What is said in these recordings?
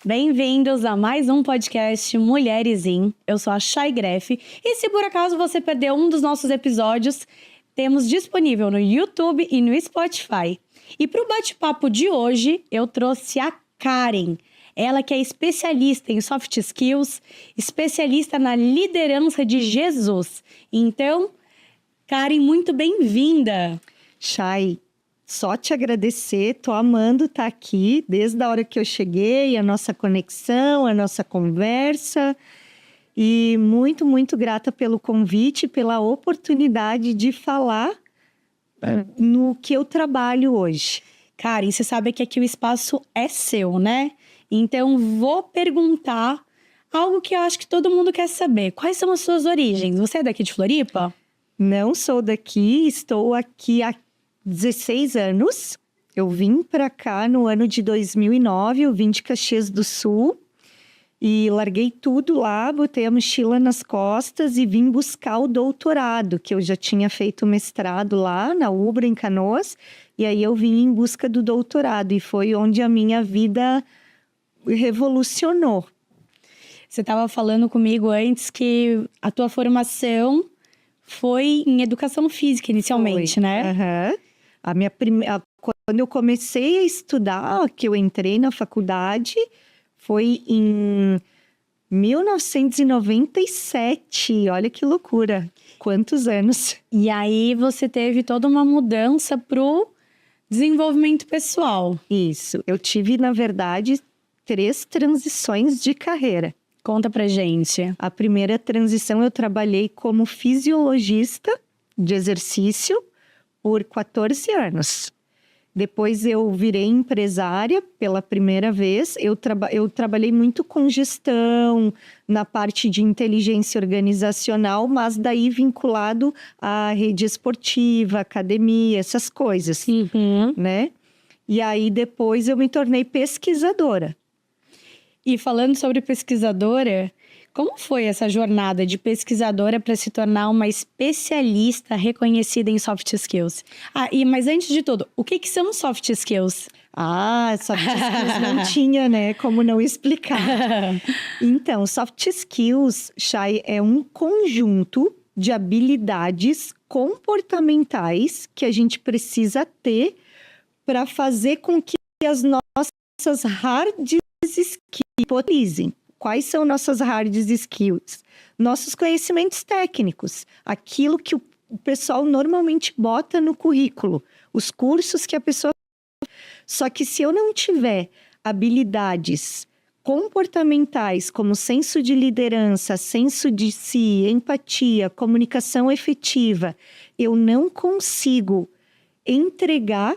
Bem-vindos a mais um podcast Mulheres In. Eu sou a Chay Greff e se por acaso você perdeu um dos nossos episódios, temos disponível no YouTube e no Spotify. E para o bate-papo de hoje, eu trouxe a Karen. Ela que é especialista em soft skills, especialista na liderança de Jesus. Então, Karen, muito bem-vinda. Chay, só te agradecer, tô amando estar aqui desde a hora que eu cheguei, a nossa conexão, a nossa conversa. E muito, muito grata pelo convite, pela oportunidade de falar no que eu trabalho hoje. Karen, você sabe que aqui o espaço é seu, né? Então, vou perguntar algo que eu acho que todo mundo quer saber. Quais são as suas origens? Você é daqui de Floripa? Não sou daqui, estou aqui há 16 anos. Eu vim para cá no ano de 2009, eu vim de Caxias do Sul e larguei tudo lá, botei a mochila nas costas e vim buscar o doutorado, que eu já tinha feito mestrado lá na UBRA, em Canoas, e aí eu vim em busca do doutorado e foi onde a minha vida revolucionou. Você estava falando comigo antes que a tua formação foi em educação física inicialmente, né? Quando eu comecei a estudar, que eu entrei na faculdade, foi em 1997. Olha que loucura! Quantos anos! E aí você teve toda uma mudança pro desenvolvimento pessoal. Isso. Eu tive, na verdade, 3 transições de carreira. Conta pra gente. A primeira transição, eu trabalhei como fisiologista de exercício por 14 anos. Depois eu virei empresária pela primeira vez. Eu trabalhei muito com gestão, na parte de inteligência organizacional, mas daí vinculado à rede esportiva, academia, essas coisas, né? E aí depois eu me tornei pesquisadora. E falando sobre pesquisadora, como foi essa jornada de pesquisadora para se tornar uma especialista reconhecida em soft skills? Mas antes de tudo, o que são soft skills? Soft skills não tinha, né? Como não explicar. Então, soft skills, Chay, é um conjunto de habilidades comportamentais que a gente precisa ter para fazer com que as nossas hard skills potencializem. Quais são nossas hard skills? Nossos conhecimentos técnicos, aquilo que o pessoal normalmente bota no currículo, os cursos que a pessoa... Só que se eu não tiver habilidades comportamentais, como senso de liderança, senso de si, empatia, comunicação efetiva, eu não consigo entregar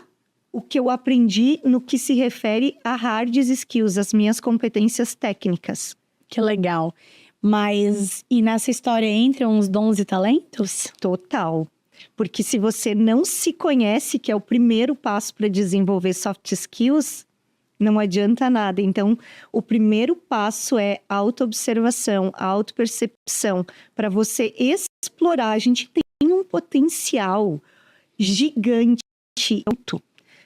o que eu aprendi no que se refere a hard skills, as minhas competências técnicas. Que legal. Mas, e nessa história entram os dons e talentos? Total. Porque se você não se conhece, que é o primeiro passo para desenvolver soft skills, não adianta nada. Então, o primeiro passo é autoobservação, autopercepção, para você explorar. A gente tem um potencial gigante.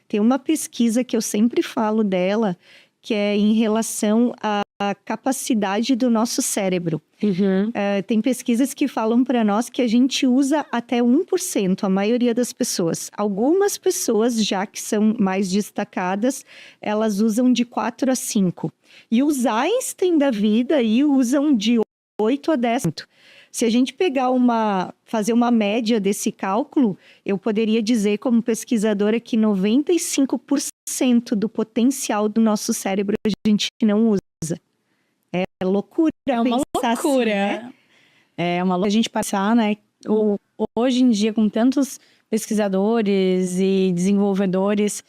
Tem uma pesquisa que eu sempre falo dela, que é em relação à capacidade do nosso cérebro. Tem pesquisas que falam para nós que a gente usa até 1%, a maioria das pessoas. Algumas pessoas, já que são mais destacadas, elas usam de 4 a 5. E os Einstein da vida aí usam de 8 a 10%. Se a gente fazer uma média desse cálculo, eu poderia dizer como pesquisadora que 95% do potencial do nosso cérebro a gente não usa. É loucura. É uma loucura. Assim, né? É uma loucura a gente passar, né? Hoje em dia, com tantos pesquisadores e desenvolvedores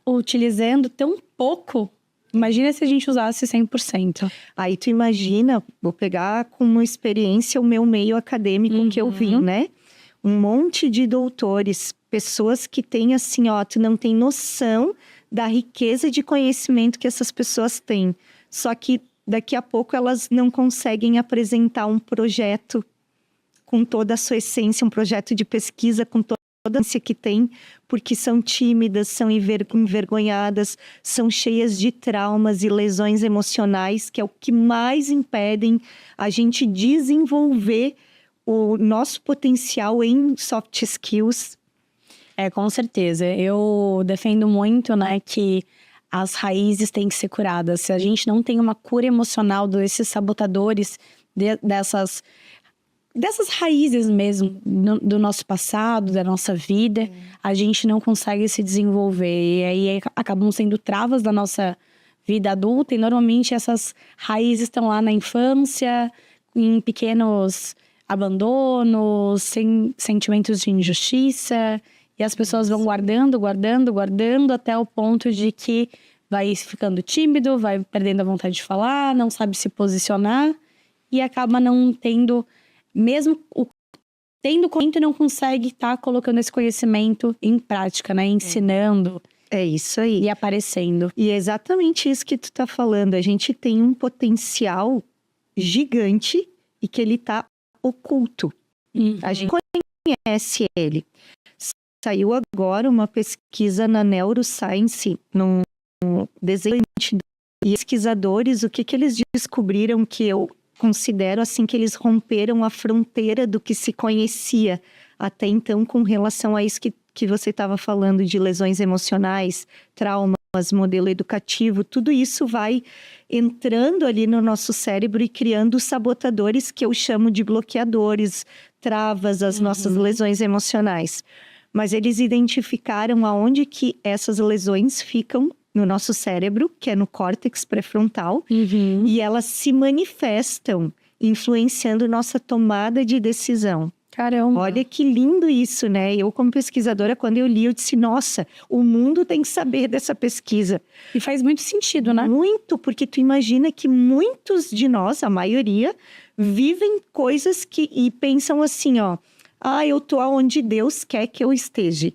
utilizando tão pouco. Imagina se a gente usasse 100%. Aí tu imagina, vou pegar como experiência o meu meio acadêmico que eu vim, né? Um monte de doutores, pessoas que têm assim, tu não tem noção da riqueza de conhecimento que essas pessoas têm. Só que daqui a pouco elas não conseguem apresentar um projeto com toda a sua essência, um projeto de pesquisa com toda a ânsia que tem, porque são tímidas, são envergonhadas, são cheias de traumas e lesões emocionais, que é o que mais impedem a gente desenvolver o nosso potencial em soft skills. Com certeza. Eu defendo muito, né, que as raízes têm que ser curadas. Se a gente não tem uma cura emocional desses sabotadores, dessas raízes mesmo do nosso passado, da nossa vida, a gente não consegue se desenvolver. E aí acabam sendo travas da nossa vida adulta. E normalmente essas raízes estão lá na infância, em pequenos abandonos, sem sentimentos de injustiça. E as pessoas vão guardando até o ponto de que vai ficando tímido, vai perdendo a vontade de falar, não sabe se posicionar e acaba não tendo, mesmo tendo conhecimento, não consegue estar colocando esse conhecimento em prática, né? Ensinando. É isso aí. E aparecendo. E é exatamente isso que tu tá falando. A gente tem um potencial gigante e que ele tá oculto. A gente conhece ele. Saiu agora uma pesquisa na Neuroscience, no desenho de pesquisadores, o que eles descobriram, que eu considero assim, que eles romperam a fronteira do que se conhecia até então com relação a isso que você estava falando, de lesões emocionais, traumas, modelo educativo, tudo isso vai entrando ali no nosso cérebro e criando sabotadores que eu chamo de bloqueadores, travas, as nossas lesões emocionais. Mas eles identificaram aonde que essas lesões ficam no nosso cérebro, que é no córtex pré-frontal, e elas se manifestam, influenciando nossa tomada de decisão. Caramba! Olha que lindo isso, né? Eu, como pesquisadora, quando eu li, eu disse, nossa, o mundo tem que saber dessa pesquisa. E faz muito sentido, né? Muito, porque tu imagina que muitos de nós, a maioria, vivem coisas e pensam assim, ó, eu tô onde Deus quer que eu esteja.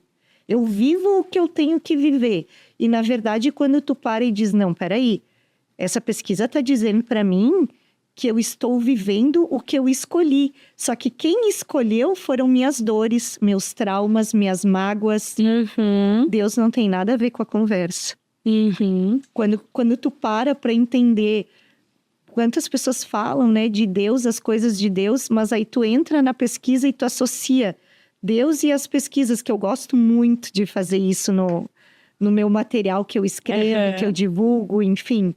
Eu vivo o que eu tenho que viver. E, na verdade, quando tu para e diz, não, peraí, essa pesquisa tá dizendo para mim que eu estou vivendo o que eu escolhi. Só que quem escolheu foram minhas dores, meus traumas, minhas mágoas. Deus não tem nada a ver com a conversa. Quando tu para entender quantas pessoas falam, né, de Deus, as coisas de Deus, mas aí tu entra na pesquisa e tu associa Deus e as pesquisas, que eu gosto muito de fazer isso no meu material que eu escrevo, que eu divulgo, enfim.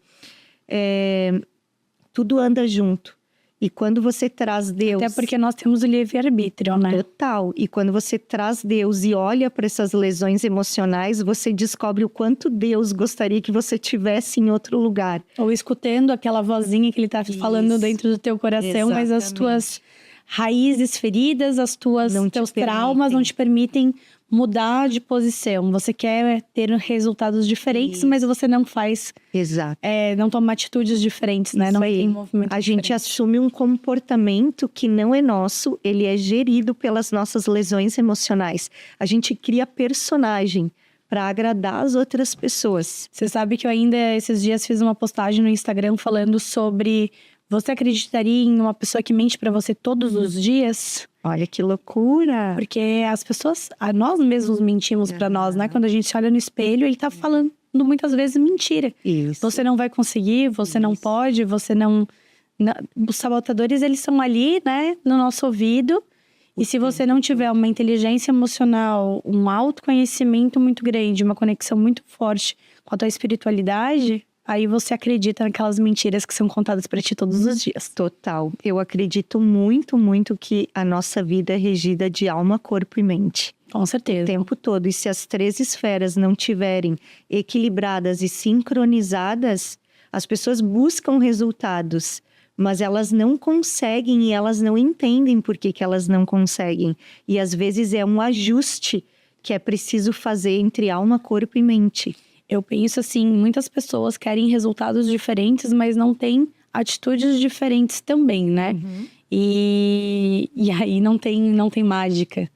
Tudo anda junto. E quando você traz Deus... Até porque nós temos o livre-arbítrio, né? Total. E quando você traz Deus e olha para essas lesões emocionais, você descobre o quanto Deus gostaria que você tivesse em outro lugar. Ou escutando aquela vozinha que ele tá falando dentro do teu coração, exatamente. Mas as tuas raízes feridas, teus traumas não te permitem mudar de posição. Você quer ter resultados diferentes, mas você não faz... Exato. Não toma atitudes diferentes, né? Não tem movimento A gente assume um comportamento que não é nosso, ele é gerido pelas nossas lesões emocionais. A gente cria personagem para agradar as outras pessoas. Você sabe que eu ainda, esses dias, fiz uma postagem no Instagram falando sobre... Você acreditaria em uma pessoa que mente pra você todos os dias? Olha que loucura! Porque as pessoas, nós mesmos mentimos pra nós, né? Quando a gente olha no espelho, ele tá falando muitas vezes mentira. Isso. Você não vai conseguir, você não pode, você não... Os sabotadores, eles são ali, né? No nosso ouvido. E se você não tiver uma inteligência emocional, um autoconhecimento muito grande, uma conexão muito forte com a tua espiritualidade... Aí você acredita naquelas mentiras que são contadas para ti todos os dias. Total. Eu acredito muito, muito que a nossa vida é regida de alma, corpo e mente. Com certeza. O tempo todo. E se as 3 esferas não tiverem equilibradas e sincronizadas, as pessoas buscam resultados, mas elas não conseguem e elas não entendem por que elas não conseguem. E às vezes é um ajuste que é preciso fazer entre alma, corpo e mente. Eu penso assim, muitas pessoas querem resultados diferentes, mas não têm atitudes diferentes também, né? E aí não tem mágica.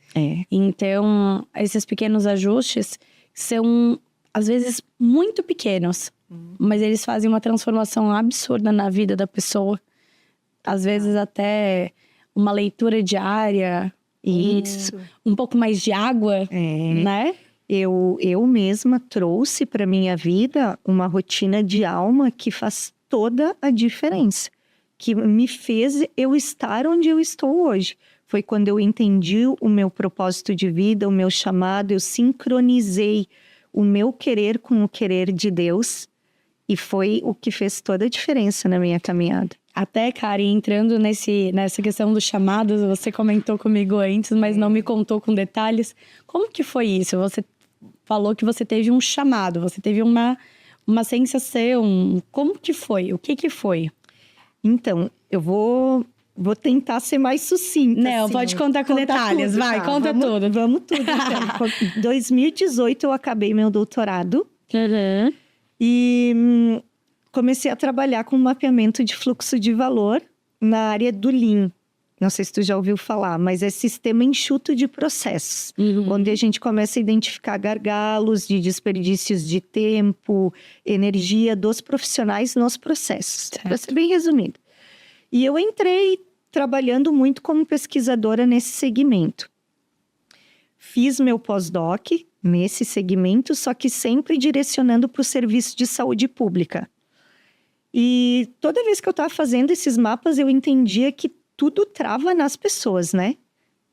Então, esses pequenos ajustes são, às vezes, muito pequenos. Mas eles fazem uma transformação absurda na vida da pessoa. Às vezes até uma leitura diária, Isso. Um pouco mais de água, É. né? Eu mesma trouxe para minha vida uma rotina de alma que faz toda a diferença. Que me fez eu estar onde eu estou hoje. Foi quando eu entendi o meu propósito de vida, o meu chamado, eu sincronizei o meu querer com o querer de Deus. E foi o que fez toda a diferença na minha caminhada. Até, Kari, entrando nessa questão dos chamados, você comentou comigo antes, mas não me contou com detalhes. Como que foi isso? Você falou que você teve um chamado, você teve uma sensação. Como que foi? O que foi? Então, eu vou tentar ser mais sucinta. Não, assim. pode contar com detalhes, tudo, vai, tá? conta tudo. Vamos tudo, então. Em 2018, eu acabei meu doutorado. Uhum. E comecei a trabalhar com mapeamento de fluxo de valor na área do Lean. Não sei se tu já ouviu falar, mas é sistema enxuto de processos. Onde a gente começa a identificar gargalos de desperdícios de tempo, energia dos profissionais nos processos. Para ser bem resumido. E eu entrei trabalhando muito como pesquisadora nesse segmento. Fiz meu pós-doc nesse segmento, só que sempre direcionando para o serviço de saúde pública. E toda vez que eu estava fazendo esses mapas, eu entendia que tudo trava nas pessoas, né?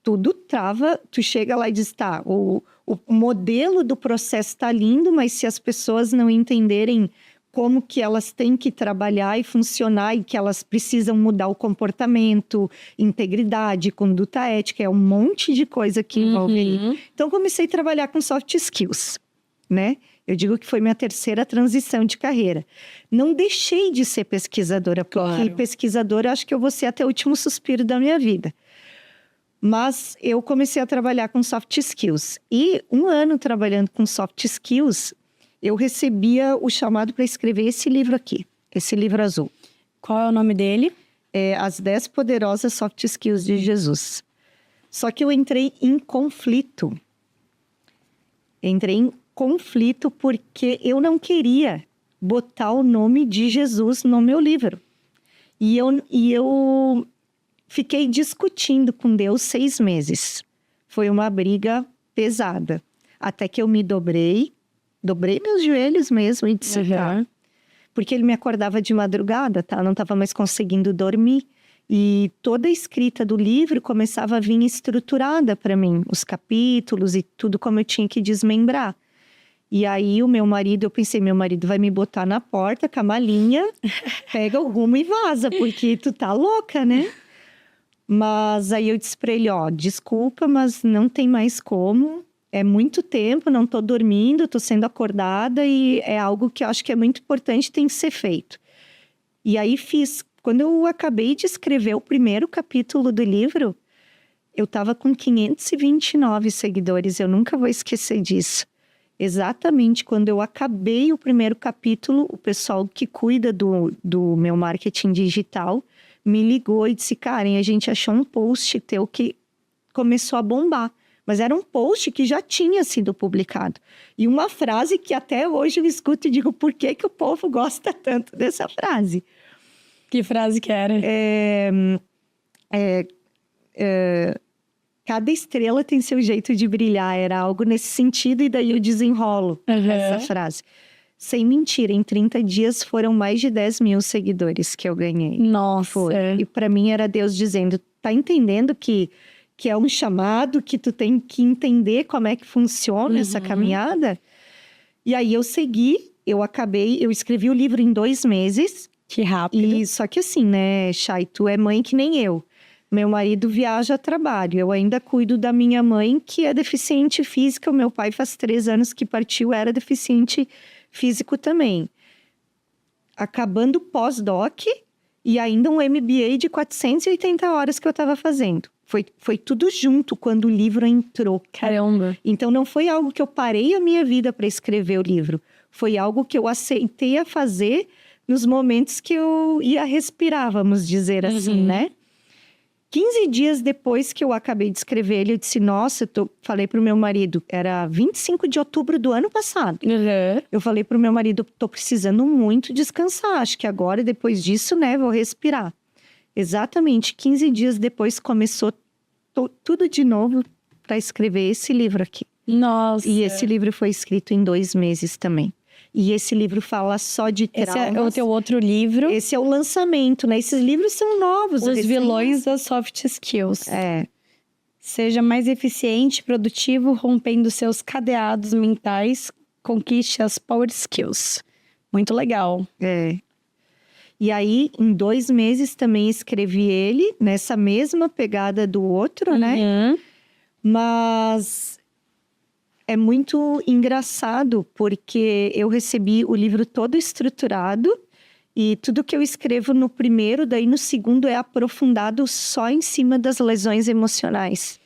Tudo trava, tu chega lá e diz, tá, o modelo do processo está lindo, mas se as pessoas não entenderem como que elas têm que trabalhar e funcionar e que elas precisam mudar o comportamento, integridade, conduta ética, é um monte de coisa que envolve aí. Então, comecei a trabalhar com soft skills, né? Eu digo que foi minha terceira transição de carreira. Não deixei de ser pesquisadora, porque pesquisadora acho que eu vou ser até o último suspiro da minha vida. Mas eu comecei a trabalhar com soft skills. E um ano trabalhando com soft skills, eu recebia o chamado para escrever esse livro aqui, esse livro azul. Qual é o nome dele? É As 10 Poderosas Soft Skills de Jesus. Só que eu entrei em conflito. Entrei em conflito porque eu não queria botar o nome de Jesus no meu livro. E eu fiquei discutindo com Deus 6 meses. Foi uma briga pesada. Até que eu me dobrei meus joelhos mesmo e disse, tá. Porque ele me acordava de madrugada, tá? Eu não estava mais conseguindo dormir. E toda a escrita do livro começava a vir estruturada para mim. Os capítulos e tudo como eu tinha que desmembrar. E aí o meu marido, eu pensei, meu marido vai me botar na porta com a malinha, pega o rumo e vaza, porque tu tá louca, né? Mas aí eu disse pra ele, ó, desculpa, mas não tem mais como. É muito tempo, não tô dormindo, tô sendo acordada e é algo que eu acho que é muito importante, tem que ser feito. E aí fiz. Quando eu acabei de escrever o primeiro capítulo do livro, eu tava com 529 seguidores, eu nunca vou esquecer disso. Exatamente quando eu acabei o primeiro capítulo, o pessoal que cuida do meu marketing digital me ligou e disse, Karen, a gente achou um post teu que começou a bombar. Mas era um post que já tinha sido publicado. E uma frase que até hoje eu escuto e digo, por que o povo gosta tanto dessa frase? Que frase que era? Cada estrela tem seu jeito de brilhar. Era algo nesse sentido e daí eu desenrolo essa frase. Sem mentira, em 30 dias foram mais de 10 mil seguidores que eu ganhei. Nossa! Foi. E para mim era Deus dizendo, tá entendendo que é um chamado, que tu tem que entender como é que funciona essa caminhada? E aí eu segui, eu escrevi o livro em 2 meses. Que rápido. E só que assim, né, Chay, tu é mãe que nem eu. Meu marido viaja a trabalho, eu ainda cuido da minha mãe, que é deficiente física. O meu pai faz 3 anos que partiu, era deficiente físico também. Acabando o pós-doc e ainda um MBA de 480 horas que eu estava fazendo. Foi tudo junto quando o livro entrou. Caramba! Então não foi algo que eu parei a minha vida para escrever o livro. Foi algo que eu aceitei a fazer nos momentos que eu ia respirar, vamos dizer assim, né? 15 dias depois que eu acabei de escrever ele, eu disse, nossa, falei pro meu marido, era 25 de outubro do ano passado. Eu falei pro meu marido, tô precisando muito descansar, acho que agora, depois disso, né, vou respirar. Exatamente, 15 dias depois começou tudo de novo para escrever esse livro aqui. Nossa! E esse livro foi escrito em 2 meses também. E esse livro fala só de traumas. Esse é o teu outro livro. Esse é o lançamento, né? Esses livros são novos. Os vilões das soft skills. É. Seja mais eficiente, produtivo, rompendo seus cadeados mentais, conquiste as power skills. Muito legal. É. E aí, em 2 meses também escrevi ele, nessa mesma pegada do outro, né? Mas é muito engraçado, porque eu recebi o livro todo estruturado e tudo que eu escrevo no primeiro, daí no segundo é aprofundado só em cima das lesões emocionais.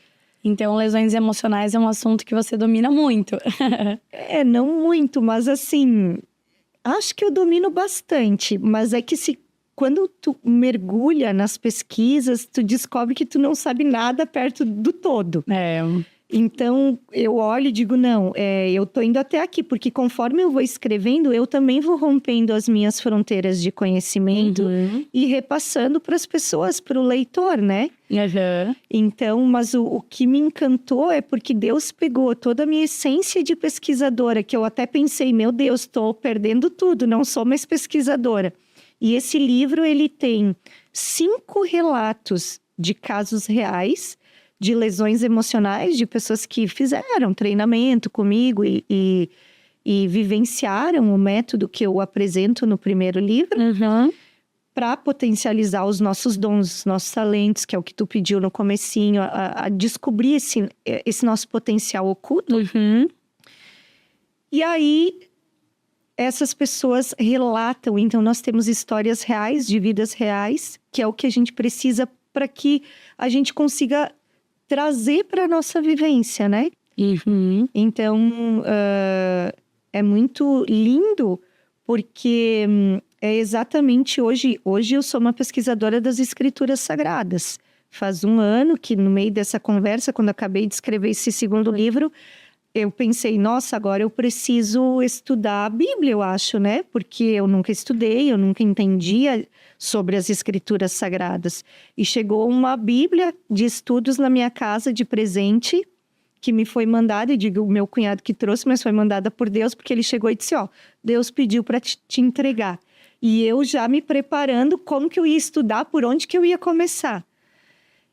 Então, lesões emocionais é um assunto que você domina muito. Não muito, mas assim, acho que eu domino bastante. Mas é que quando tu mergulha nas pesquisas, tu descobre que tu não sabe nada perto do todo. Então, eu olho e digo, não, eu tô indo até aqui, porque conforme eu vou escrevendo, eu também vou rompendo as minhas fronteiras de conhecimento e repassando para as pessoas, para o leitor, né? Então, mas o que me encantou é porque Deus pegou toda a minha essência de pesquisadora, que eu até pensei, meu Deus, estou perdendo tudo, não sou mais pesquisadora. E esse livro, ele tem 5 relatos de casos reais, de lesões emocionais, de pessoas que fizeram treinamento comigo e vivenciaram o método que eu apresento no primeiro livro, para potencializar os nossos dons, os nossos talentos, que é o que tu pediu no comecinho, a descobrir esse nosso potencial oculto. E aí, essas pessoas relatam, então nós temos histórias reais, de vidas reais, que é o que a gente precisa para que a gente consiga trazer para a nossa vivência, né? Então, é muito lindo, porque é exatamente hoje eu sou uma pesquisadora das escrituras sagradas. Faz 1 ano que no meio dessa conversa, quando eu acabei de escrever esse segundo livro, eu pensei, nossa, agora eu preciso estudar a Bíblia, eu acho, né? Porque eu nunca estudei, eu nunca entendia sobre as escrituras sagradas. E chegou uma Bíblia de estudos na minha casa de presente, que me foi mandada, e digo o meu cunhado que trouxe, mas foi mandada por Deus, porque ele chegou e disse, Deus pediu para te entregar. E eu já me preparando como que eu ia estudar, por onde que eu ia começar.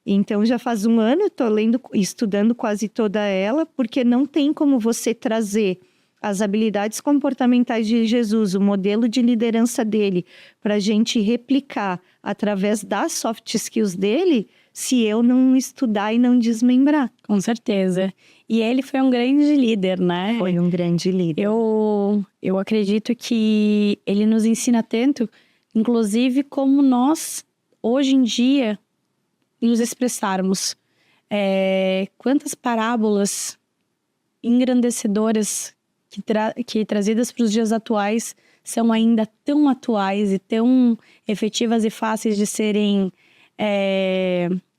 Então, já faz 1 ano, eu estou estudando quase toda ela, porque não tem como você trazer as habilidades comportamentais de Jesus, o modelo de liderança dele, para a gente replicar através das soft skills dele, se eu não estudar e não desmembrar. Com certeza. E ele foi um grande líder, né? Foi um grande líder. Eu acredito que ele nos ensina tanto, inclusive como nós, hoje em dia, nos expressarmos. Quantas parábolas engrandecedoras que trazidas para os dias atuais são ainda tão atuais e tão efetivas e fáceis de serem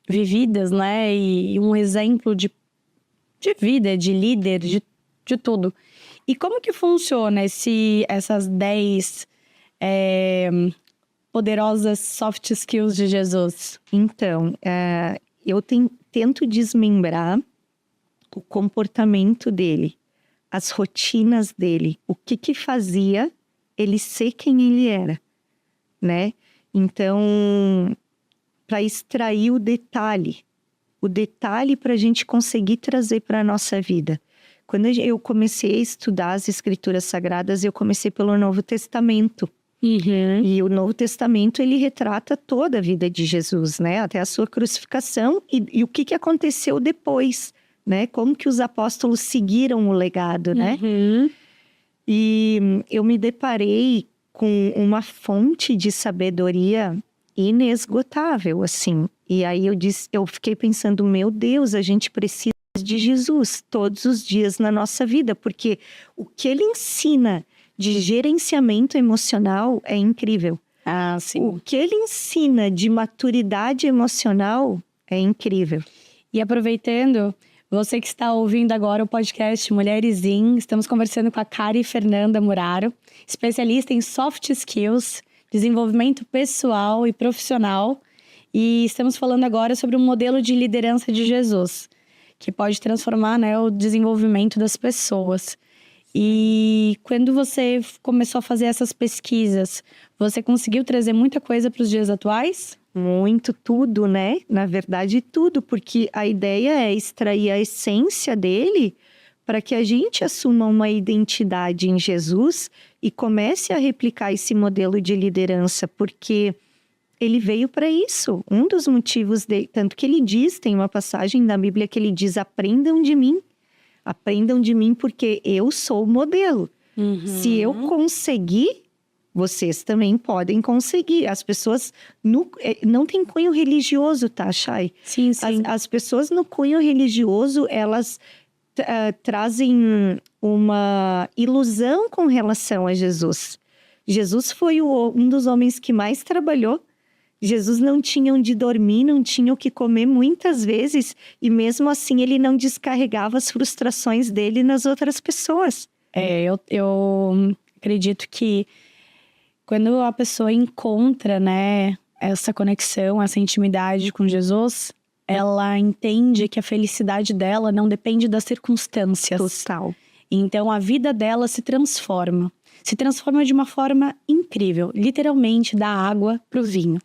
vividas, né? E um exemplo de vida, de líder, de tudo. E como que funciona essas 10 poderosas soft skills de Jesus? Então, eu tento desmembrar o comportamento dele, as rotinas dele, o que fazia ele ser quem ele era, né? Então, para extrair o detalhe para a gente conseguir trazer para a nossa vida. Quando eu comecei a estudar as Escrituras Sagradas, eu comecei pelo Novo Testamento. E o Novo Testamento, ele retrata toda a vida de Jesus, né? Até a sua crucificação e o que aconteceu depois, né? Como que os apóstolos seguiram o legado, né? E eu me deparei com uma fonte de sabedoria inesgotável, assim. E aí eu fiquei pensando, meu Deus, a gente precisa de Jesus todos os dias na nossa vida, porque o que ele ensina de gerenciamento emocional é incrível. Sim. O que ele ensina de maturidade emocional é incrível. E aproveitando, você que está ouvindo agora o podcast Mulheres In, estamos conversando com a Kari Fernanda Muraro, especialista em soft skills, desenvolvimento pessoal e profissional. E estamos falando agora sobre um modelo de liderança de Jesus, que pode transformar, né, o desenvolvimento das pessoas. E quando você começou a fazer essas pesquisas, você conseguiu trazer muita coisa para os dias atuais? Muito, tudo, né? Na verdade, tudo, porque a ideia é extrair a essência dele para que a gente assuma uma identidade em Jesus e comece a replicar esse modelo de liderança, porque ele veio para isso. Um dos motivos dele, tanto que ele diz, tem uma passagem da Bíblia que ele diz: aprendam de mim porque eu sou o modelo. Se eu conseguir, vocês também podem conseguir. As pessoas não têm cunho religioso, tá, Chay? Sim, sim. As pessoas no cunho religioso, elas trazem uma ilusão com relação a Jesus. Jesus foi um dos homens que mais trabalhou. Jesus não tinha onde dormir, não tinha o que comer muitas vezes. E mesmo assim, ele não descarregava as frustrações dele nas outras pessoas. Eu acredito que quando a pessoa encontra, né, essa conexão, essa intimidade com Jesus, ela entende que a felicidade dela não depende das circunstâncias. Total. Então, a vida dela se transforma. Se transforma de uma forma incrível. Literalmente, da água pro vinho.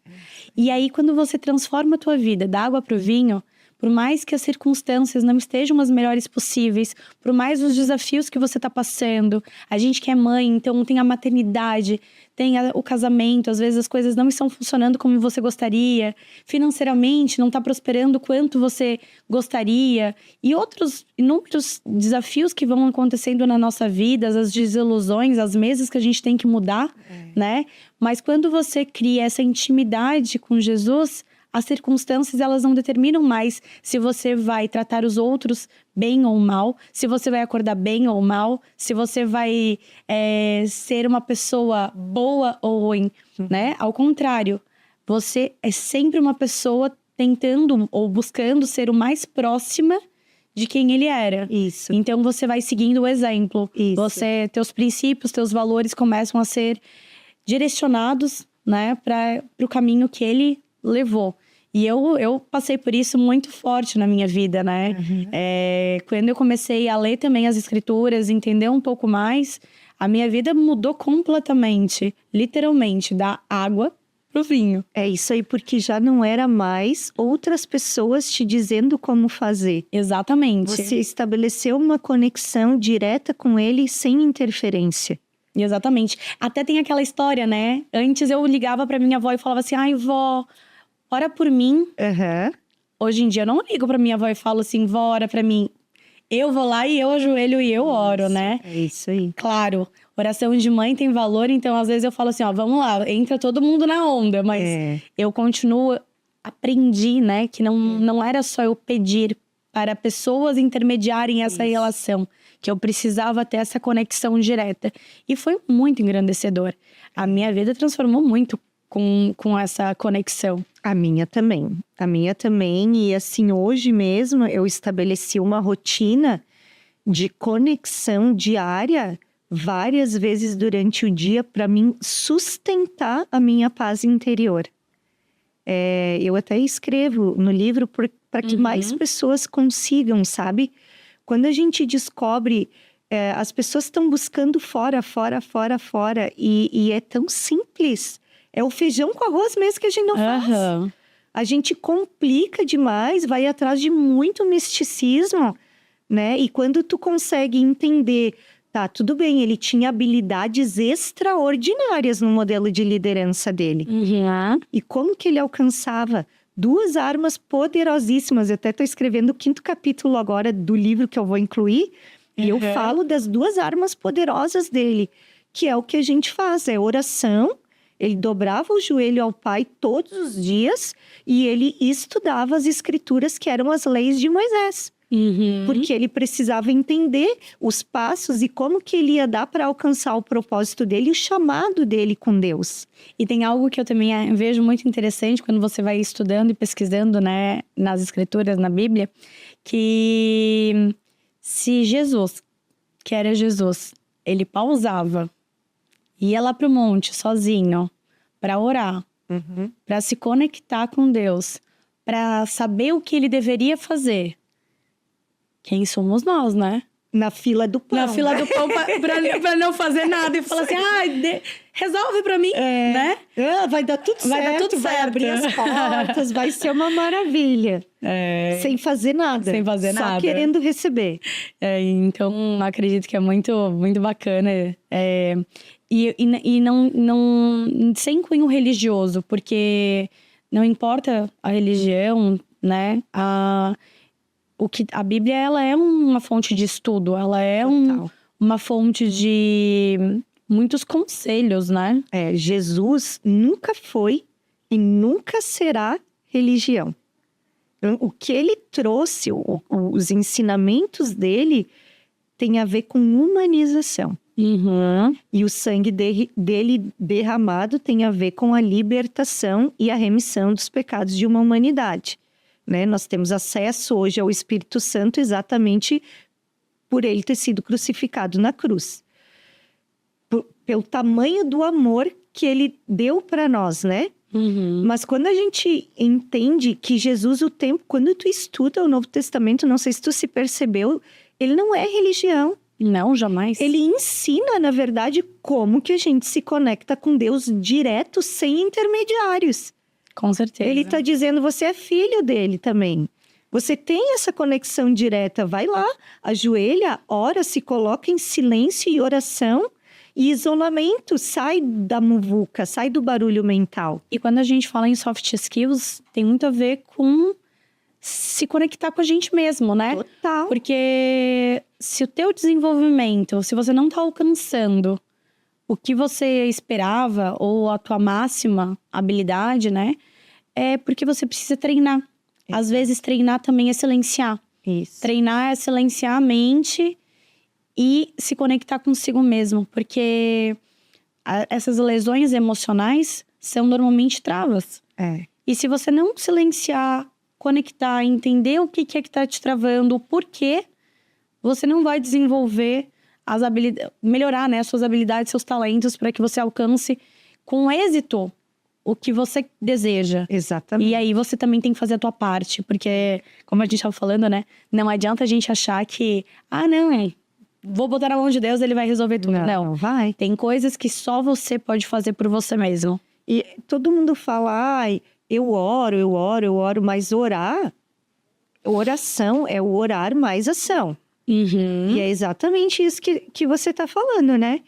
E aí, quando você transforma a tua vida da água pro vinho, por mais que as circunstâncias não estejam as melhores possíveis, por mais os desafios que você está passando, a gente que é mãe, então tem a maternidade, tem o casamento, às vezes as coisas não estão funcionando como você gostaria, financeiramente não está prosperando quanto você gostaria, e outros inúmeros desafios que vão acontecendo na nossa vida, as desilusões, as mesas que a gente tem que mudar, né? Mas quando você cria essa intimidade com Jesus, as circunstâncias, elas não determinam mais se você vai tratar os outros bem ou mal, se você vai acordar bem ou mal, se você vai ser uma pessoa boa ou ruim, né? Ao contrário, você é sempre uma pessoa tentando ou buscando ser o mais próxima de quem ele era. Isso. Então, você vai seguindo o exemplo. Isso. Teus princípios, teus valores começam a ser direcionados, né, para o caminho que ele levou. E eu passei por isso muito forte na minha vida, né? Quando eu comecei a ler também as escrituras, entender um pouco mais, a minha vida mudou completamente, literalmente, da água pro vinho. É isso aí, porque já não era mais outras pessoas te dizendo como fazer. Exatamente. Você estabeleceu uma conexão direta com ele sem interferência. Exatamente. Até tem aquela história, né? Antes eu ligava pra minha avó e falava assim: ai, vó, ora por mim. Hoje em dia eu não ligo pra minha avó e falo assim: vó, ora pra mim. Eu vou lá e eu ajoelho e eu oro, né? É isso aí. Claro, oração de mãe tem valor, então às vezes eu falo assim: ó, vamos lá, entra todo mundo na onda. Mas eu continuo, aprendi, né? Que não era só eu pedir para pessoas intermediarem essa relação, que eu precisava ter essa conexão direta. E foi muito engrandecedor. A minha vida transformou muito com essa conexão. A minha também. E assim, hoje mesmo eu estabeleci uma rotina de conexão diária várias vezes durante o dia para mim sustentar a minha paz interior. Eu até escrevo no livro para que mais pessoas consigam, sabe? Quando a gente descobre, as pessoas estão buscando fora, e é tão simples. É o feijão com arroz mesmo que a gente não faz. A gente complica demais, vai atrás de muito misticismo, né? E quando tu consegue entender, tá, tudo bem, ele tinha habilidades extraordinárias no modelo de liderança dele. E como que ele alcançava 2 armas poderosíssimas. Eu até estou escrevendo o 5º capítulo agora do livro que eu vou incluir. E eu falo das 2 armas poderosas dele, que é o que a gente faz, é oração. Ele dobrava o joelho ao Pai todos os dias e ele estudava as escrituras que eram as leis de Moisés. Porque ele precisava entender os passos e como que ele ia dar para alcançar o propósito dele, o chamado dele com Deus. E tem algo que eu também vejo muito interessante quando você vai estudando e pesquisando, né, nas escrituras, na Bíblia, que se Jesus, que era Jesus, ele pausava, ia lá pro monte sozinho para orar, para se conectar com Deus, para saber o que ele deveria fazer, quem somos nós, né? Na fila do pão. Na fila do pão pra não fazer nada e falar assim, resolve pra mim, né? Vai dar tudo certo, Vai dar tudo vai certo. abrir as portas, vai ser uma maravilha. Sem fazer nada. Sem fazer nada. Só querendo receber. Então, acredito que é muito, muito bacana. E não sem cunho religioso, porque não importa a religião, né? A Bíblia, ela é uma fonte de estudo, ela é uma fonte de muitos conselhos, né? Jesus nunca foi e nunca será religião. O que ele trouxe, os ensinamentos dele, tem a ver com humanização. E o sangue dele derramado tem a ver com a libertação e a remissão dos pecados de uma humanidade. Né? Nós temos acesso hoje ao Espírito Santo exatamente por ele ter sido crucificado na cruz. Pelo tamanho do amor que ele deu para nós, né? Mas quando a gente entende que Jesus, quando tu estuda o Novo Testamento, não sei se tu se percebeu, ele não é religião. Não, jamais. Ele ensina, na verdade, como que a gente se conecta com Deus direto, sem intermediários. Com certeza. Ele está dizendo, você é filho dele também. Você tem essa conexão direta, vai lá, ajoelha, ora, se coloca em silêncio e oração e isolamento, sai da muvuca, sai do barulho mental. E quando a gente fala em soft skills, tem muito a ver com se conectar com a gente mesmo, né? Total. Porque se o teu desenvolvimento, se você não está alcançando o que você esperava ou a tua máxima habilidade, né? É porque você precisa treinar. Às vezes, treinar também é silenciar. Isso. Treinar é silenciar a mente e se conectar consigo mesmo. Porque essas lesões emocionais são normalmente travas. E se você não silenciar, conectar, entender o que é que tá te travando, o porquê, você não vai desenvolver as habilidades, melhorar, né, suas habilidades, seus talentos, para que você alcance com êxito o que você deseja. Exatamente. E aí você também tem que fazer a tua parte, porque, como a gente estava falando, né, não adianta a gente achar que, vou botar na mão de Deus, ele vai resolver tudo. Não vai. Tem coisas que só você pode fazer por você mesmo. E todo mundo fala, eu oro, mas oração é o orar mais ação. E é exatamente isso que você está falando, né?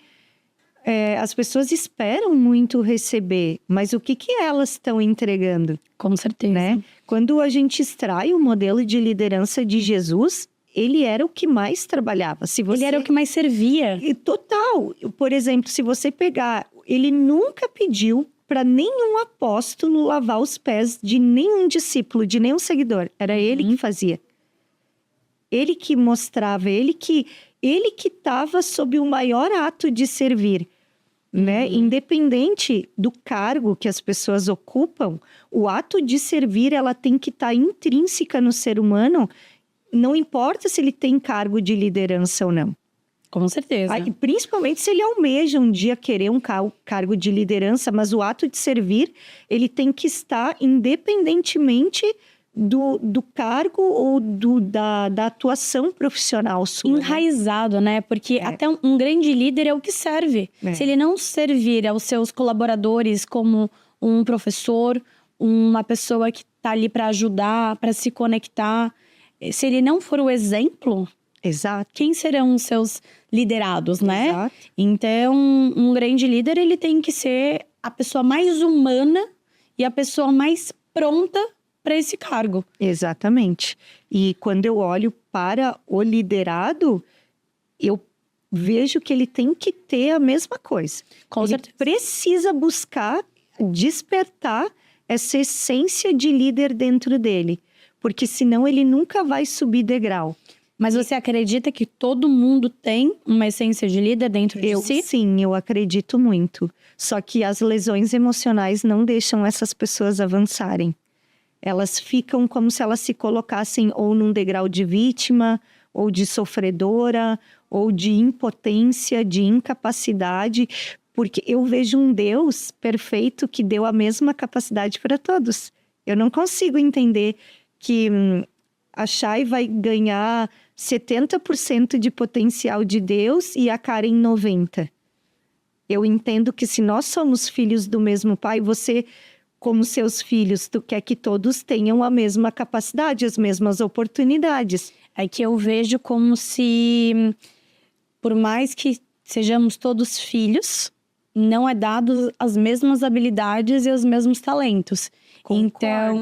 As pessoas esperam muito receber, mas o que elas estão entregando? Com certeza. Né? Quando a gente extrai o modelo de liderança de Jesus, ele era o que mais trabalhava. Ele era o que mais servia. Total. Por exemplo, se você pegar, ele nunca pediu para nenhum apóstolo lavar os pés de nenhum discípulo, de nenhum seguidor. Era ele que fazia. Ele que mostrava, ele que estava sob o maior ato de servir, né? Independente do cargo que as pessoas ocupam, o ato de servir, ela tem que estar intrínseca no ser humano, não importa se ele tem cargo de liderança ou não. Com certeza. Principalmente se ele almeja um dia querer um cargo de liderança, mas o ato de servir, ele tem que estar independentemente do cargo ou da atuação profissional sua. Enraizado, né? Porque até um grande líder é o que serve. Se ele não servir aos seus colaboradores como um professor, uma pessoa que tá ali para ajudar, para se conectar, se ele não for o exemplo... Exato. Quem serão os seus liderados, né? Exato. Então, um grande líder, ele tem que ser a pessoa mais humana e a pessoa mais pronta para esse cargo. Exatamente. E quando eu olho para o liderado, eu vejo que ele tem que ter a mesma coisa. Com certeza. Precisa buscar despertar essa essência de líder dentro dele. Porque senão ele nunca vai subir degrau. Mas você acredita que todo mundo tem uma essência de líder dentro de si? Sim, eu acredito muito. Só que as lesões emocionais não deixam essas pessoas avançarem. Elas ficam como se elas se colocassem ou num degrau de vítima, ou de sofredora, ou de impotência, de incapacidade, Porque eu vejo um Deus perfeito que deu a mesma capacidade para todos. Eu não consigo entender que a Chay vai ganhar 70% de potencial de Deus e a Karen 90%. Eu entendo que se nós somos filhos do mesmo pai, você, como seus filhos, tu quer que todos tenham a mesma capacidade, as mesmas oportunidades. É que eu vejo como se, por mais que sejamos todos filhos, não é dado as mesmas habilidades e os mesmos talentos. Concordo.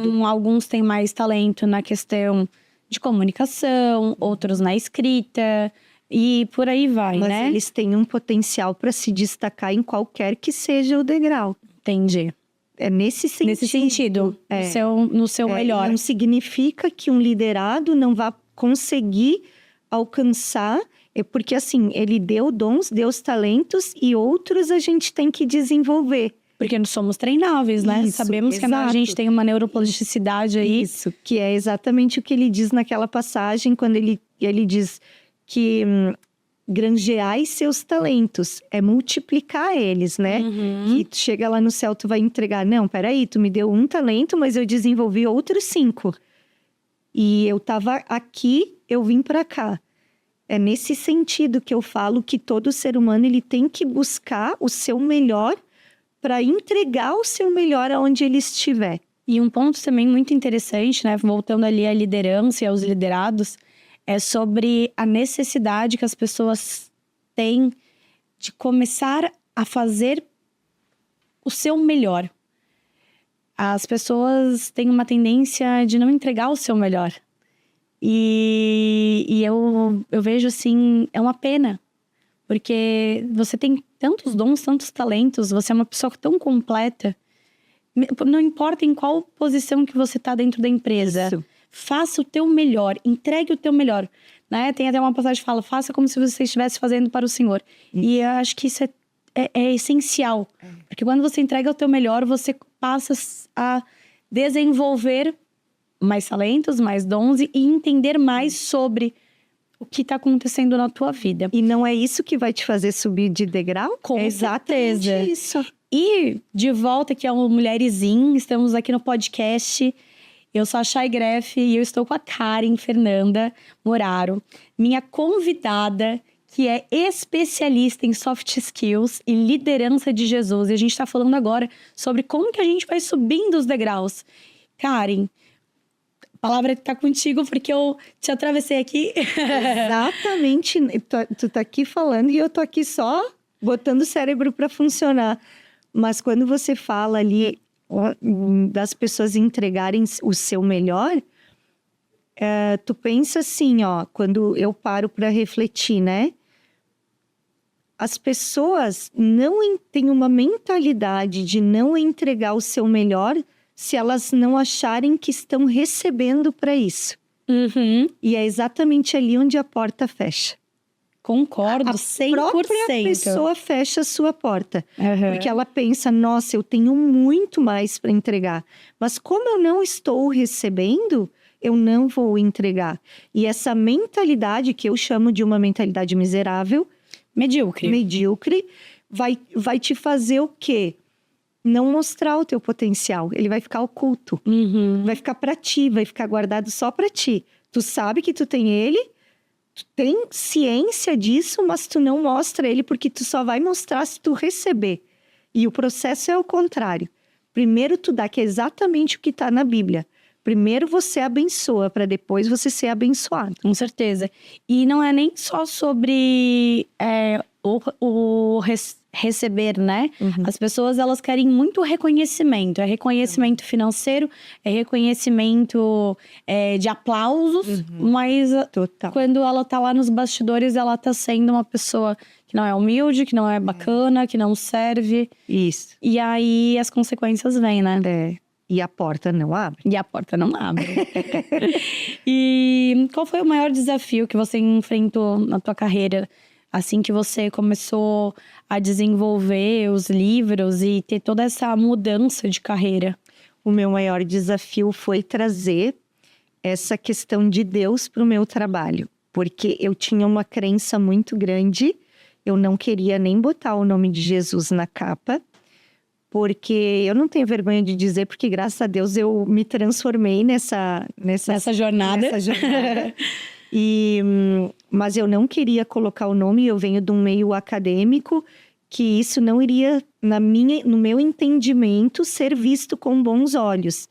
Então, alguns têm mais talento na questão de comunicação, outros na escrita e por aí vai, Mas né? eles têm um potencial para se destacar em qualquer que seja o degrau. Entendi. É nesse sentido. Nesse sentido, no seu melhor. Não significa que um liderado não vá conseguir alcançar, porque assim, ele deu dons, deu os talentos e outros a gente tem que desenvolver. Porque nós somos treináveis, né? Isso, Sabemos que a exato. gente tem uma neuroplasticidade aí. Isso, que é exatamente o que ele diz naquela passagem, quando ele diz que granjeai seus talentos, é multiplicar eles, né? Uhum. Que tu chega lá no céu, tu vai entregar, não, peraí, tu me deu um talento, mas eu desenvolvi outros 5. E eu tava aqui, eu vim para cá. É nesse sentido que eu falo que todo ser humano ele tem que buscar o seu melhor para entregar o seu melhor aonde ele estiver. E um ponto também muito interessante, né? Voltando ali à liderança e aos liderados, é sobre a necessidade que as pessoas têm de começar a fazer o seu melhor. As pessoas têm uma tendência de não entregar o seu melhor. E eu vejo assim, é uma pena. Porque você tem tantos dons, tantos talentos, você é uma pessoa tão completa. Não importa em qual posição que você está dentro da empresa. Isso. Faça o teu melhor, entregue o teu melhor. Né? Tem até uma passagem que fala, faça como se você estivesse fazendo para o Senhor. E eu acho que isso é essencial. Porque quando você entrega o teu melhor, você passa a desenvolver mais talentos, mais dons e entender mais sobre o que está acontecendo na tua vida. E não é isso que vai te fazer subir de degrau? Com exatamente certeza. Isso. E de volta aqui ao Mulheresin, estamos aqui no podcast. Eu sou a Chay Greff e eu estou com a Karen Fernanda Moraro, minha convidada, que é especialista em soft skills e liderança de Jesus. E a gente está falando agora sobre como que a gente vai subindo os degraus. Karen, a palavra está contigo porque eu te atravessei aqui. Exatamente. Tu tá aqui falando e eu tô aqui só botando o cérebro para funcionar. Mas quando você fala ali das pessoas entregarem o seu melhor, tu pensa assim, ó, quando eu paro para refletir, né? As pessoas não têm uma mentalidade de não entregar o seu melhor se elas não acharem que estão recebendo para isso. Uhum. E é exatamente ali onde a porta fecha. Concordo, A 100%. própria pessoa fecha a sua porta. Uhum. Porque ela pensa, nossa, eu tenho muito mais para entregar. Mas como eu não estou recebendo, eu não vou entregar. E essa mentalidade, que eu chamo de uma mentalidade miserável, medíocre, vai te fazer o quê? Não mostrar o teu potencial. Ele vai ficar oculto. Uhum. Vai ficar para ti, vai ficar guardado só para ti. Tu sabe que tu tem ele, tu tem ciência disso, mas tu não mostra ele porque tu só vai mostrar se tu receber. E o processo é o contrário. Primeiro tu dá, que é exatamente o que está na Bíblia. Primeiro você abençoa, para depois você ser abençoado. Com certeza. E não é nem só sobre receber, né? Uhum. As pessoas, elas querem muito reconhecimento. É reconhecimento financeiro, é reconhecimento de aplausos. Mas Total. quando ela tá lá nos bastidores, ela tá sendo uma pessoa que não é humilde, que não é bacana, que não serve. Isso. E aí as consequências vêm, né? E a porta não abre. E a porta não abre. E qual foi o maior desafio que você enfrentou na tua carreira? Assim que você começou a desenvolver os livros e ter toda essa mudança de carreira? O meu maior desafio foi trazer essa questão de Deus para o meu trabalho. Porque eu tinha uma crença muito grande eu não queria nem botar o nome de Jesus na capa, porque eu não tenho vergonha de dizer, porque graças a Deus eu me transformei nessa jornada. Mas eu não queria colocar o nome, eu venho de um meio acadêmico, que isso não iria, no meu entendimento, ser visto com bons olhos,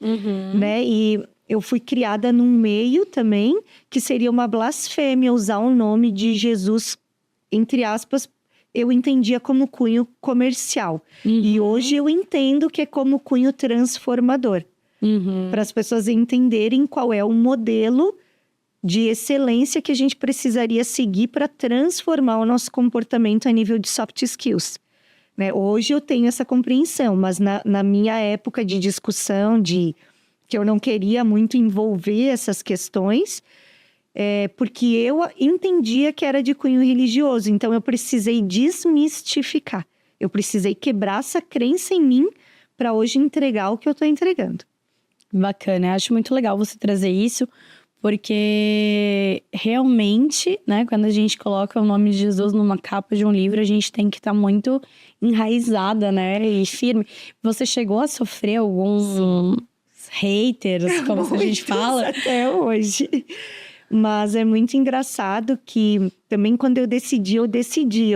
né? E eu fui criada num meio também, que seria uma blasfêmia usar o nome de Jesus, entre aspas, eu entendia como cunho comercial. E hoje eu entendo que é como cunho transformador. Para as pessoas entenderem qual é o modelo de excelência que a gente precisaria seguir para transformar o nosso comportamento a nível de soft skills. Né? Hoje eu tenho essa compreensão, mas na minha época de discussão, que eu não queria muito envolver essas questões, porque eu entendia que era de cunho religioso, então eu precisei desmistificar. Eu precisei quebrar essa crença em mim para hoje entregar o que eu estou entregando. Bacana, acho muito legal você trazer isso, porque realmente, né, quando a gente coloca o nome de Jesus numa capa de um livro, a gente tem que estar muito enraizada, né, e firme. Você chegou a sofrer alguns haters, como a gente fala? Até hoje. Mas é muito engraçado que também quando eu decidi. Eu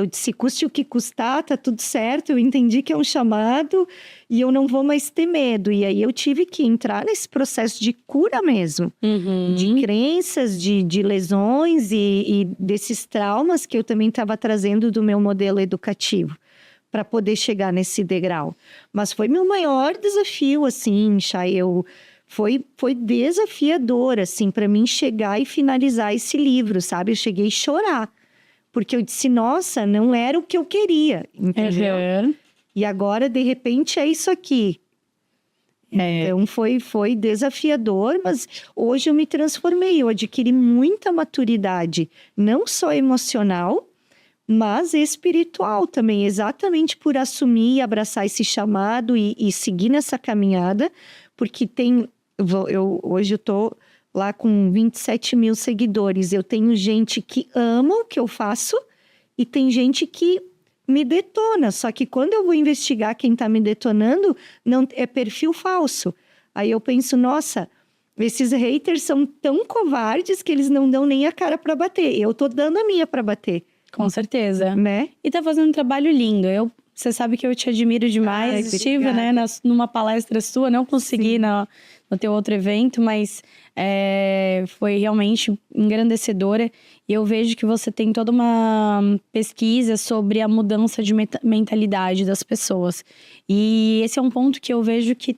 disse, custe o que custar, tá tudo certo. Eu entendi que é um chamado e eu não vou mais ter medo. E aí eu tive que entrar nesse processo de cura mesmo. De crenças, de lesões e desses traumas que eu também estava trazendo do meu modelo educativo. Para poder chegar nesse degrau. Mas foi meu maior desafio, assim, Chay. Foi desafiador, assim, para mim chegar e finalizar esse livro, sabe? Eu cheguei a chorar, porque eu disse, nossa, não era o que eu queria, entendeu? E agora, de repente, é isso aqui. Então, foi desafiador, mas hoje eu me transformei, eu adquiri muita maturidade, não só emocional, mas espiritual também, exatamente por assumir e abraçar esse chamado e seguir nessa caminhada, porque hoje eu tô lá com 27 mil seguidores. Eu tenho gente que ama o que eu faço e tem gente que me detona. Só que quando eu vou investigar quem tá me detonando, não é perfil falso. Aí eu penso, nossa, esses haters são tão covardes que eles não dão nem a cara para bater. Eu tô dando a minha para bater. Com certeza. Né? E tá fazendo um trabalho lindo. Você sabe que eu te admiro demais. Estive, né, numa palestra sua, não consegui no teu outro evento, mas foi realmente engrandecedora. E eu vejo que você tem toda uma pesquisa sobre a mudança de mentalidade das pessoas. E esse é um ponto que eu vejo que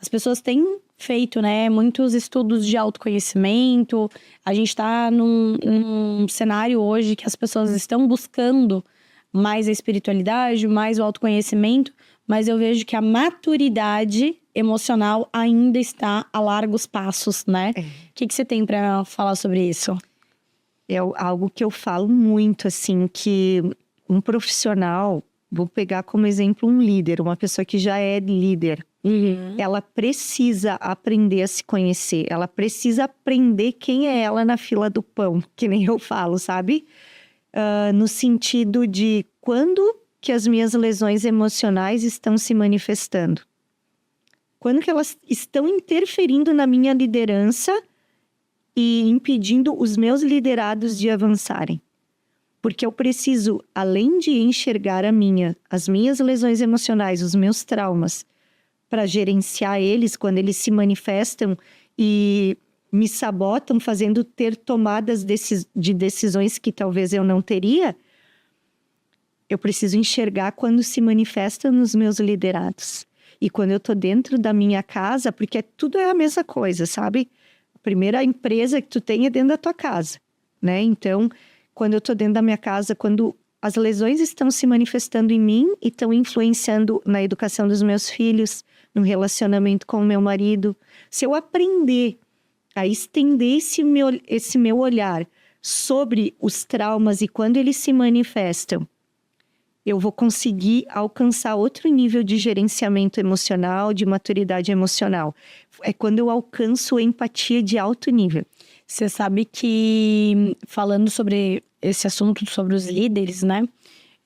as pessoas têm feito, né, muitos estudos de autoconhecimento. A gente tá num cenário hoje que as pessoas estão buscando mais a espiritualidade, mais o autoconhecimento, mas eu vejo que a maturidade emocional ainda está a largos passos, né? O que você tem para falar sobre isso? É algo que eu falo muito, assim, que um profissional, vou pegar como exemplo um líder, uma pessoa que já é líder, ela precisa aprender a se conhecer, ela precisa aprender quem é ela na fila do pão, que nem eu falo, sabe? No sentido de quando que as minhas lesões emocionais estão se manifestando. Quando que elas estão interferindo na minha liderança e impedindo os meus liderados de avançarem. Porque eu preciso, além de enxergar as minhas lesões emocionais, os meus traumas, para gerenciar eles quando eles se manifestam e me sabotam, fazendo ter tomadas de decisões que talvez eu não teria, eu preciso enxergar quando se manifesta nos meus liderados. E quando eu estou dentro da minha casa, porque tudo é a mesma coisa, sabe? A primeira empresa que tu tem é dentro da tua casa, né? Então, quando eu estou dentro da minha casa, quando as lesões estão se manifestando em mim e estão influenciando na educação dos meus filhos, no relacionamento com o meu marido, se eu aprender a estender esse meu olhar sobre os traumas e quando eles se manifestam, eu vou conseguir alcançar outro nível de gerenciamento emocional, de maturidade emocional. É quando eu alcanço empatia de alto nível. Você sabe que, falando sobre esse assunto, sobre os líderes, né?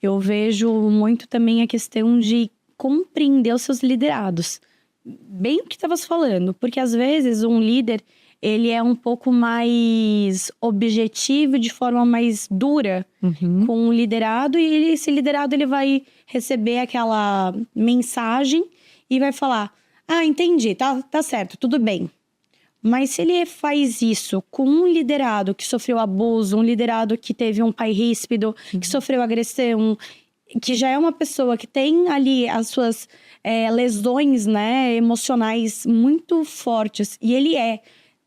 Eu vejo muito também a questão de compreender os seus liderados. Bem o que estavas falando, porque às vezes um líder, ele é um pouco mais objetivo, de forma mais dura com o liderado. E esse liderado, ele vai receber aquela mensagem e vai falar: ah, entendi, tá certo, tudo bem. Mas se ele faz isso com um liderado que sofreu abuso, um liderado que teve um pai ríspido, que sofreu agressão, que já é uma pessoa que tem ali as suas lesões, né, emocionais muito fortes, e ele é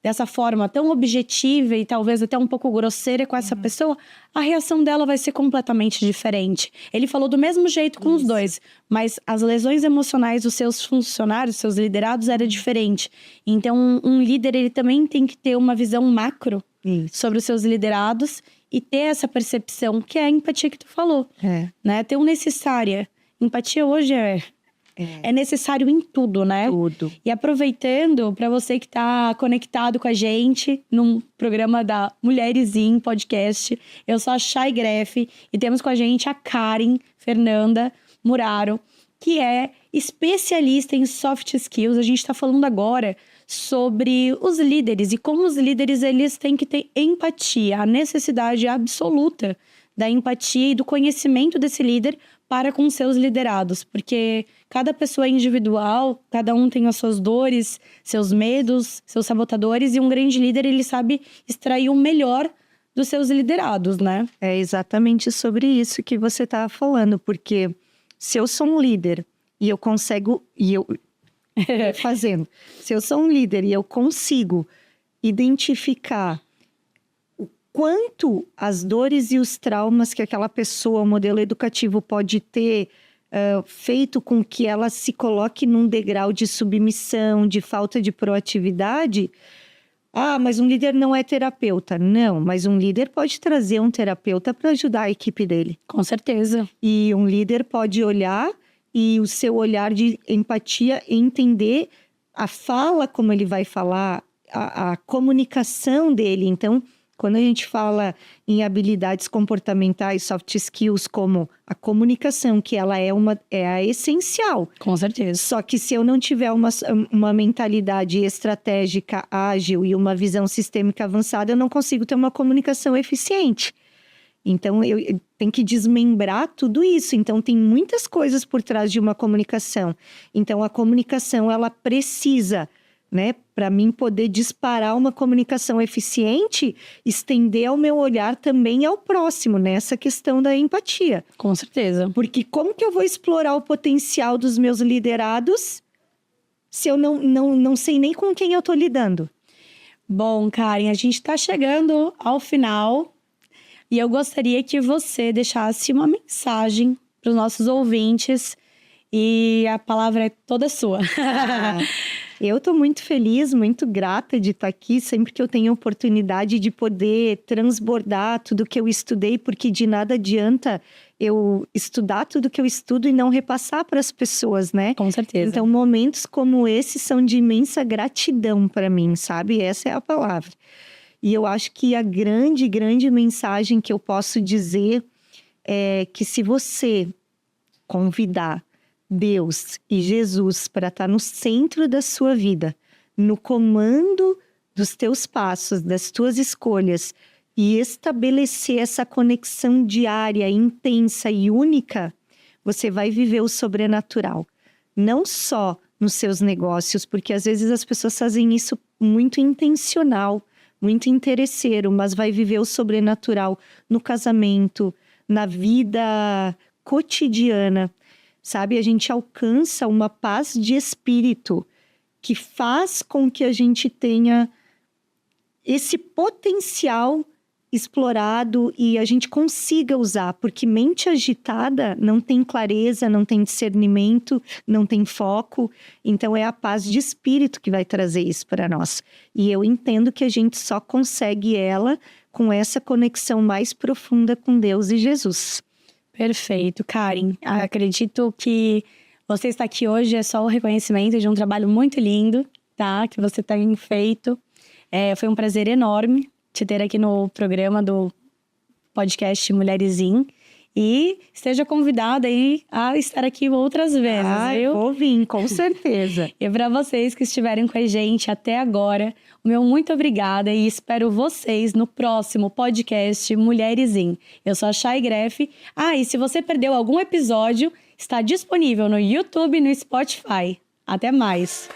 dessa forma tão objetiva e talvez até um pouco grosseira com essa pessoa, a reação dela vai ser completamente diferente. Ele falou do mesmo jeito com os dois, mas as lesões emocionais dos seus funcionários, seus liderados, era diferente. Então, um líder, ele também tem que ter uma visão macro sobre os seus liderados e ter essa percepção, que é a empatia que tu falou, né? Tão necessária. Empatia hoje é necessário em tudo, né? Tudo. E aproveitando, para você que tá conectado com a gente num programa da Mulheres In Podcast, eu sou a Chay Greff e temos com a gente a Karen Fernanda Muraro, que é especialista em soft skills. A gente tá falando agora sobre os líderes e como os líderes, eles têm que ter empatia, a necessidade absoluta da empatia e do conhecimento desse líder para com seus liderados, porque cada pessoa é individual, cada um tem as suas dores, seus medos, seus sabotadores, e um grande líder, ele sabe extrair o melhor dos seus liderados, né? É exatamente sobre isso que você estava falando, porque se eu sou um líder e eu consigo, se eu sou um líder e eu consigo identificar quanto as dores e os traumas que aquela pessoa, o modelo educativo, pode ter feito com que ela se coloque num degrau de submissão, de falta de proatividade. Ah, mas um líder não é terapeuta. Não, mas um líder pode trazer um terapeuta para ajudar a equipe dele. Com certeza. E um líder pode olhar e o seu olhar de empatia entender a fala, como ele vai falar, a comunicação dele. Então, quando a gente fala em habilidades comportamentais, soft skills, como a comunicação, que ela é a essencial. Com certeza. Só que se eu não tiver uma mentalidade estratégica, ágil e uma visão sistêmica avançada, eu não consigo ter uma comunicação eficiente. Então, eu tenho que desmembrar tudo isso. Então, tem muitas coisas por trás de uma comunicação. Então, a comunicação, ela precisa, né, para mim poder disparar uma comunicação eficiente, estender ao meu olhar também ao próximo, nessa questão da empatia. Com certeza. Porque como que eu vou explorar o potencial dos meus liderados se eu não sei nem com quem eu estou lidando? Bom, Karen, a gente está chegando ao final e eu gostaria que você deixasse uma mensagem para os nossos ouvintes e a palavra é toda sua. Eu estou muito feliz, muito grata de estar aqui, sempre que eu tenho a oportunidade de poder transbordar tudo que eu estudei, porque de nada adianta eu estudar tudo que eu estudo e não repassar para as pessoas, né? Com certeza. Então, momentos como esse são de imensa gratidão para mim, sabe? Essa é a palavra. E eu acho que a grande, grande mensagem que eu posso dizer é que se você convidar Deus e Jesus para estar no centro da sua vida, no comando dos teus passos, das tuas escolhas, e estabelecer essa conexão diária, intensa e única, você vai viver o sobrenatural. Não só nos seus negócios, porque às vezes as pessoas fazem isso muito intencional, muito interesseiro, mas vai viver o sobrenatural no casamento, na vida cotidiana. Sabe, a gente alcança uma paz de espírito que faz com que a gente tenha esse potencial explorado e a gente consiga usar, porque mente agitada não tem clareza, não tem discernimento, não tem foco. Então é a paz de espírito que vai trazer isso para nós. E eu entendo que a gente só consegue ela com essa conexão mais profunda com Deus e Jesus. Perfeito, Karen. Acredito que você estar aqui hoje é só o reconhecimento de um trabalho muito lindo, tá? Que você tem feito. Foi um prazer enorme te ter aqui no programa do podcast Mulheres In. E esteja convidada aí a estar aqui outras vezes, viu? Vou vir, com certeza. E para vocês que estiverem com a gente até agora, o meu muito obrigada e espero vocês no próximo podcast Mulheres In. Eu sou a Chay Greff. E se você perdeu algum episódio, está disponível no YouTube e no Spotify. Até mais!